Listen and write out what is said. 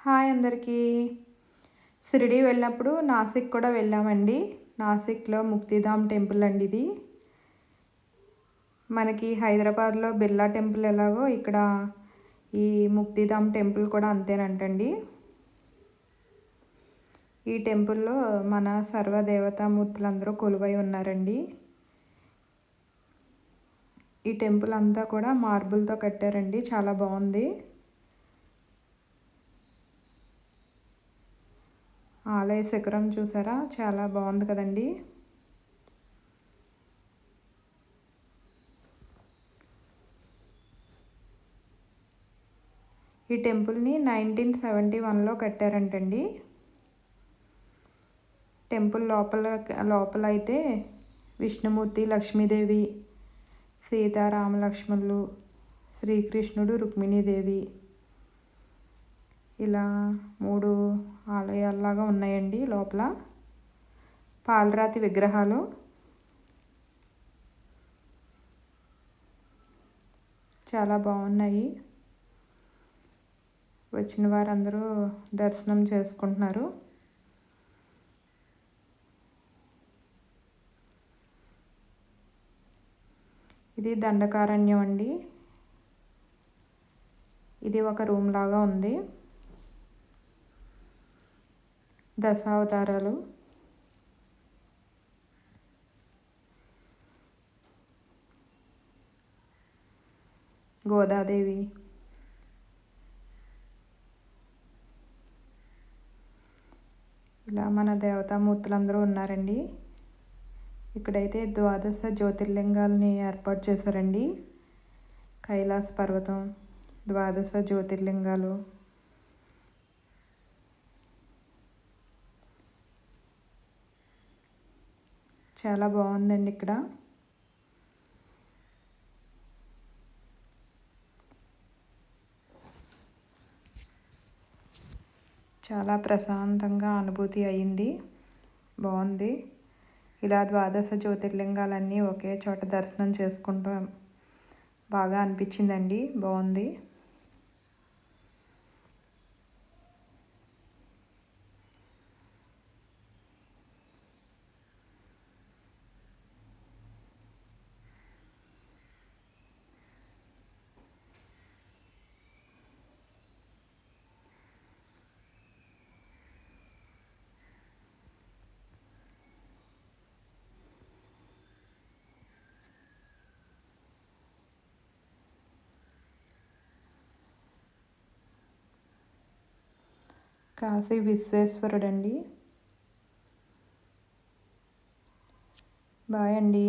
Hi అందరికీ. షిరిడీ వెళ్ళినప్పుడు నాసిక్ కూడా వెళ్ళామండి. నాసిక్‌లో ముక్తిధామ్ టెంపుల్ అండి ఇది. మనకి హైదరాబాద్‌లో బిర్లా టెంపుల్ ఎలాగో ఇక్కడ ఈ ముక్తిధామ్ టెంపుల్ కూడా అంతేనంటండి. ఈ టెంపుల్‌లో మన సర్వదేవతామూర్తులందరూ కొలువై ఉన్నారండి. ఈ టెంపుల్ అంతా కూడా మార్బుల్‌తో కట్టారండి. చాలా బాగుంది. ఆలయ శిఖరం చూసారా, చాలా బాగుంది కదండి. ఈ టెంపుల్ని 1971లో కట్టారంటండి. టెంపుల్ లోపల అయితే విష్ణుమూర్తి, లక్ష్మీదేవి, సీతారామ లక్ష్మణులు, శ్రీకృష్ణుడు, రుక్మిణీదేవి ఇలా 3 ఆలయాల్లాగా ఉన్నాయండి. లోపల పాలరాతి విగ్రహాలు చాలా బాగున్నాయి. వచ్చిన వారందరూ దర్శనం చేసుకుంటున్నారు. ఇది దండకారణ్యం అండి. ఇది ఒక రూమ్ లాగా ఉంది. దశావతారాలు, గోదాదేవి, ఇలా మన దేవతామూర్తులందరూ ఉన్నారండి. ఇక్కడైతే 12 జ్యోతిర్లింగాలని ఏర్పాటు చేశారండి. కైలాస పర్వతం, 12 జ్యోతిర్లింగాలు. చాలా బాగుందండి ఇక్కడ. చాలా ప్రశాంతంగా అనుభూతి అయింది. బాగుంది. ఇలా 12 జ్యోతిర్లింగాలన్నీ ఒకే చోట దర్శనం చేసుకుంటాం. బాగా అనిపించిందండి. బాగుంది. కాశీ విశ్వేశ్వరుడండి. బాయ్ అండి.